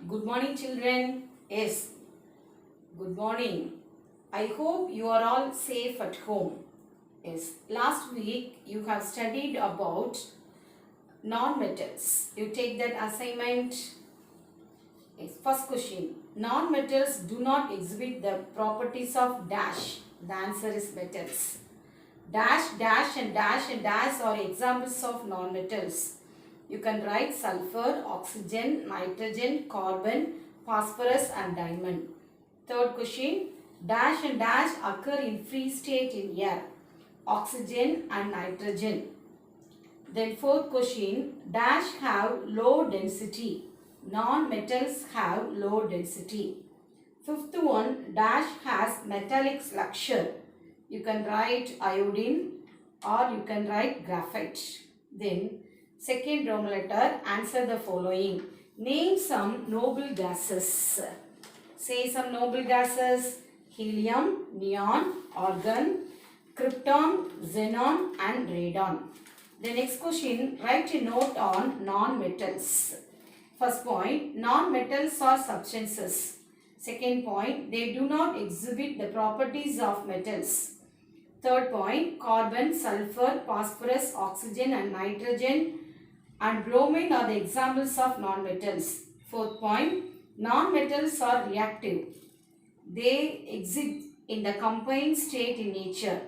Good morning, children. Yes, good morning. I hope you are all safe at home. Yes, last week you have studied about non-metals. You take that assignment. Yes, first question. Non-metals do not exhibit the properties of dash. The answer is metals. Dash, dash and dash and dash are examples of non-metals. You can write sulfur, oxygen, nitrogen, carbon, phosphorus and diamond. Third question, dash and dash occur in free state in air, oxygen and nitrogen. Then fourth question, dash have low density, non-metals have low density. Fifth one, dash has metallic structure. You can write iodine or you can write graphite. Then second Roman letter, answer the following. Name some noble gases. Say some noble gases. Helium, neon, argon, krypton, xenon and radon. The next question, write a note on non-metals. First point, non-metals are substances. Second point, they do not exhibit the properties of metals. Third point, carbon, sulfur, phosphorus, oxygen and nitrogen and bromine are the examples of non-metals. Fourth point, non-metals are reactive. They exist in the combined state in nature.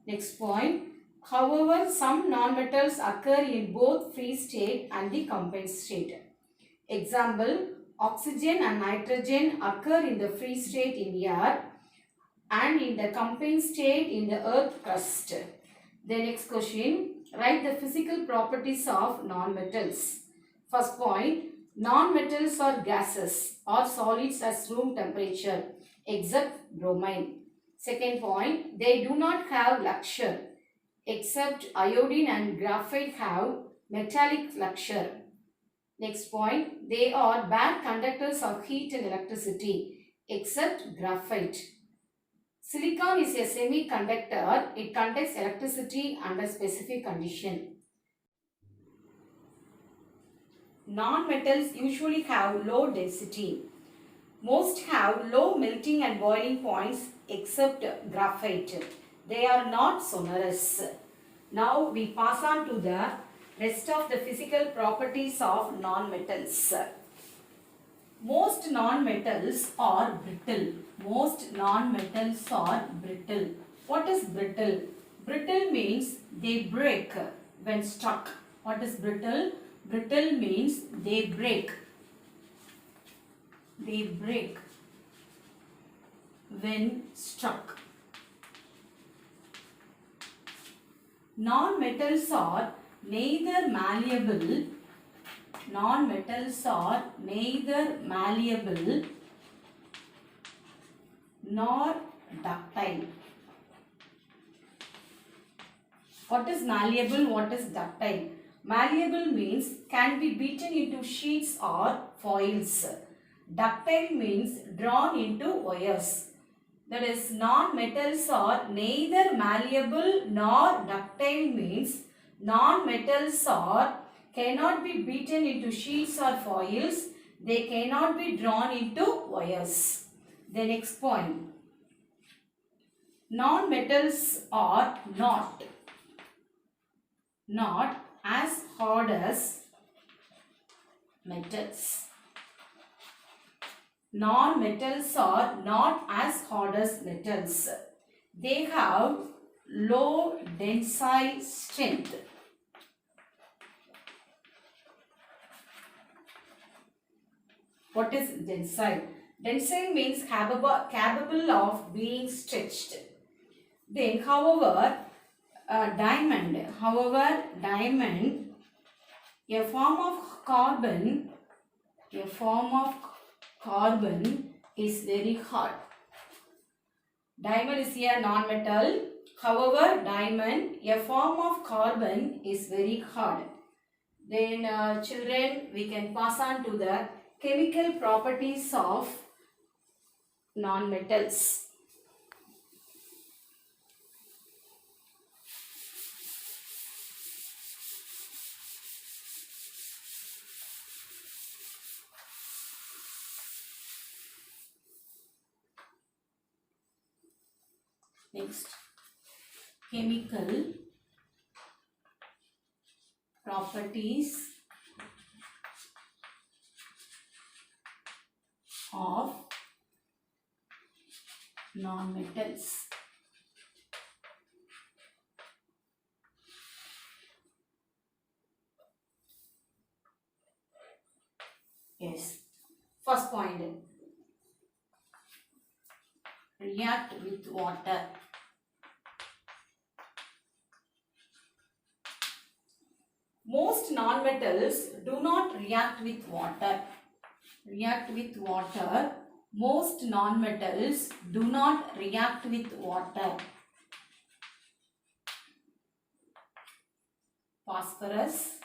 Next point, however, some non-metals occur in both free state and the combined state. Example, oxygen and nitrogen occur in the free state in air and in the combined state in the earth crust. The next question, write the physical properties of non-metals. First point, non-metals are gases or solids at room temperature except bromine. Second point, they do not have luxure except iodine and graphite have metallic luxure. Next point, they are bad conductors of heat and electricity except graphite. Silicon is a semiconductor. It conducts electricity under specific condition. Non-metals usually have low density. Most have low melting and boiling points except graphite. They are not sonorous. Now we pass on to the rest of the physical properties of non-metals. Most non-metals are brittle. Most non-metals are brittle. What is brittle? Brittle means they break when struck. What is brittle? Brittle means they break. They break when struck. Non-metals are neither malleable. Non-metals are neither malleable nor ductile. What is malleable? What is ductile? Malleable means can be beaten into sheets or foils. Ductile means drawn into wires. That is, non-metals are neither malleable nor ductile means non-metals are cannot be beaten into sheets or foils. They cannot be drawn into wires. The next point. Non-metals are not as hard as metals. Non-metals are not as hard as metals. They have low tensile strength. What is tensile? Tensile means capable of being stretched. Then, however, diamond, a form of carbon is very hard. Diamond is a non-metal. However, diamond, a form of carbon, is very hard. Then, children, we can pass on to the chemical properties of non-metals. Next, chemical properties of nonmetals. Yes. First point, react with water. Most nonmetals do not react with water. React with water. Most nonmetals do not react with water. Phosphorus,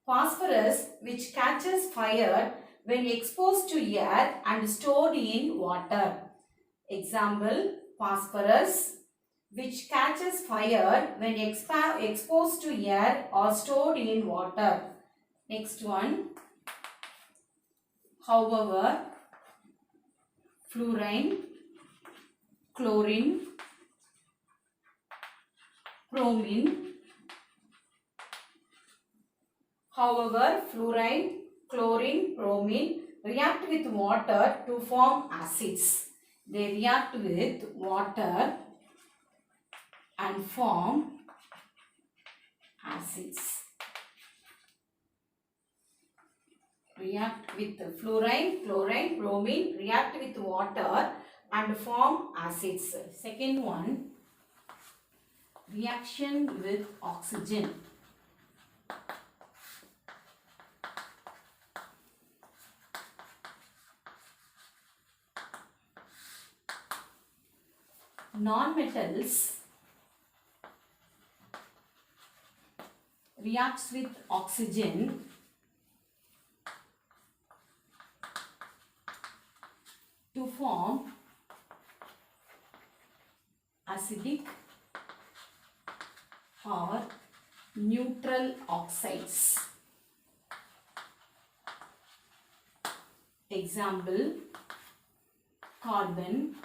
phosphorus which catches fire when exposed to air and stored in water. Example, phosphorus which catches fire when exposed to air or stored in water. Next one, however, fluorine, chlorine, bromine. However, fluorine, chlorine, bromine react with water to form acids. They react with water and form acids. React with fluorine, chlorine, bromine, react with water and form acids. Second one, reaction with oxygen. Nonmetals reacts with oxygen to form acidic or neutral oxides. Example, carbon,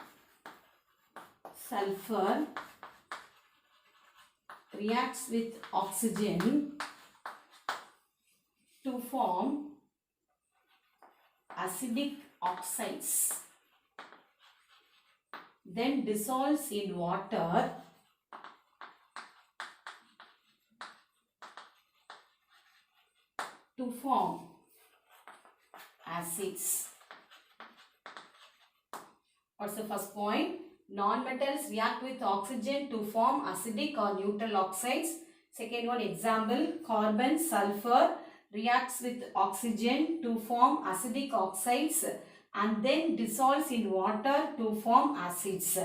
sulfur reacts with oxygen to form acidic oxides, then dissolves in water to form acids. What's the first point? Nonmetals react with oxygen to form acidic or neutral oxides. Second one, example, carbon, sulfur reacts with oxygen to form acidic oxides and then dissolves in water to form acids.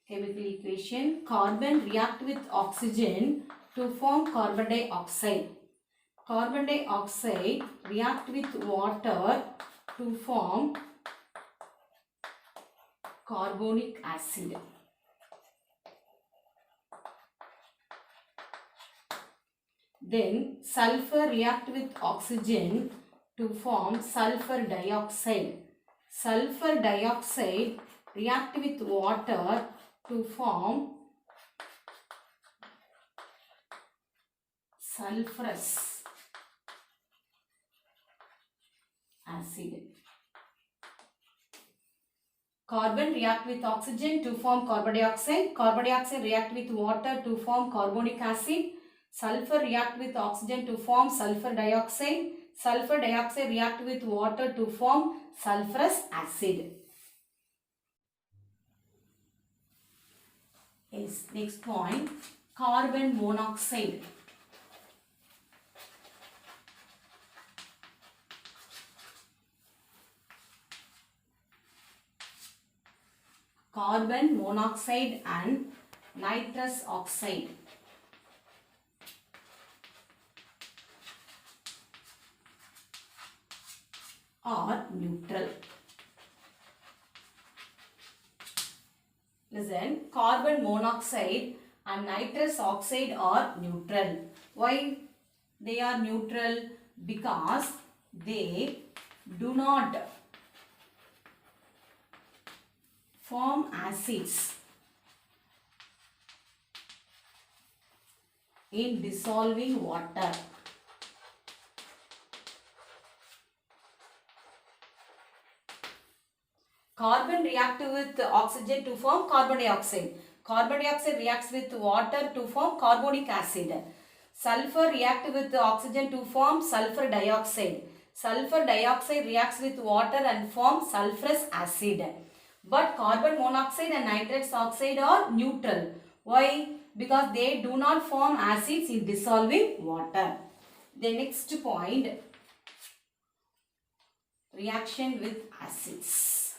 Chemical equation, carbon react with oxygen to form carbon dioxide. Carbon dioxide react with water to form carbonic acid. Then sulfur react with oxygen to form sulfur dioxide. Sulfur dioxide react with water to form sulfurous acid. Carbon react with oxygen to form carbon dioxide. Carbon dioxide react with water to form carbonic acid. Sulfur react with oxygen to form sulfur dioxide. Sulfur dioxide react with water to form sulfurous acid. Yes, next point, carbon monoxide. Carbon monoxide and nitrous oxide. Are neutral. Listen, carbon monoxide and nitrous oxide are neutral. Why they are neutral? Because they do not form acids in dissolving water. Carbon react with oxygen to form carbon dioxide. Carbon dioxide reacts with water to form carbonic acid. Sulfur react with oxygen to form sulfur dioxide. Sulfur dioxide reacts with water and forms sulfurous acid. But carbon monoxide and nitrous oxide are neutral. Why? Because they do not form acids in dissolving water. The next point, reaction with acids.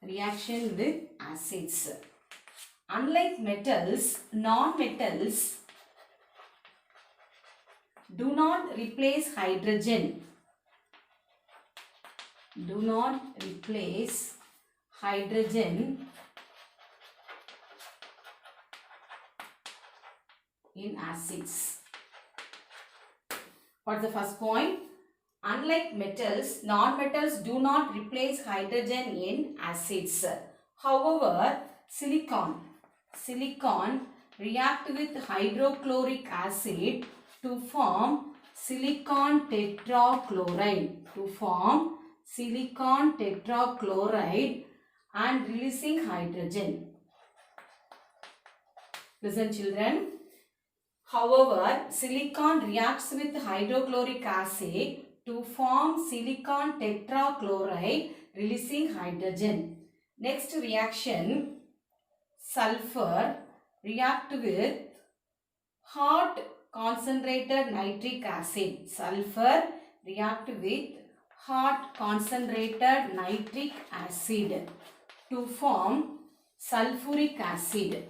Reaction with acids. Unlike metals, non-metals do not replace hydrogen. Do not replace hydrogen in acids. What's the first point? Unlike metals, non-metals do not replace hydrogen in acids. However, silicon react with hydrochloric acid to form silicon tetrachloride. And releasing hydrogen. Listen children. However, silicon reacts with hydrochloric acid to form silicon tetrachloride, releasing hydrogen. Next reaction, sulfur react with hot concentrated nitric acid. Sulfur react with hot concentrated nitric acid to form sulfuric acid.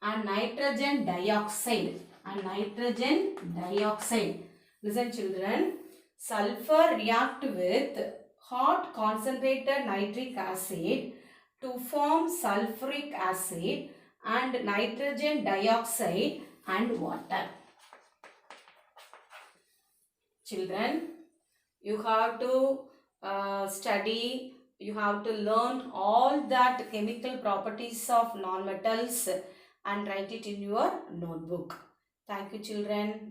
And nitrogen dioxide. Listen children, sulfur react with hot concentrated nitric acid to form sulfuric acid and nitrogen dioxide and water. Children, you have to study, you have to learn all that chemical properties of non-metals and write it in your notebook. Thank you children.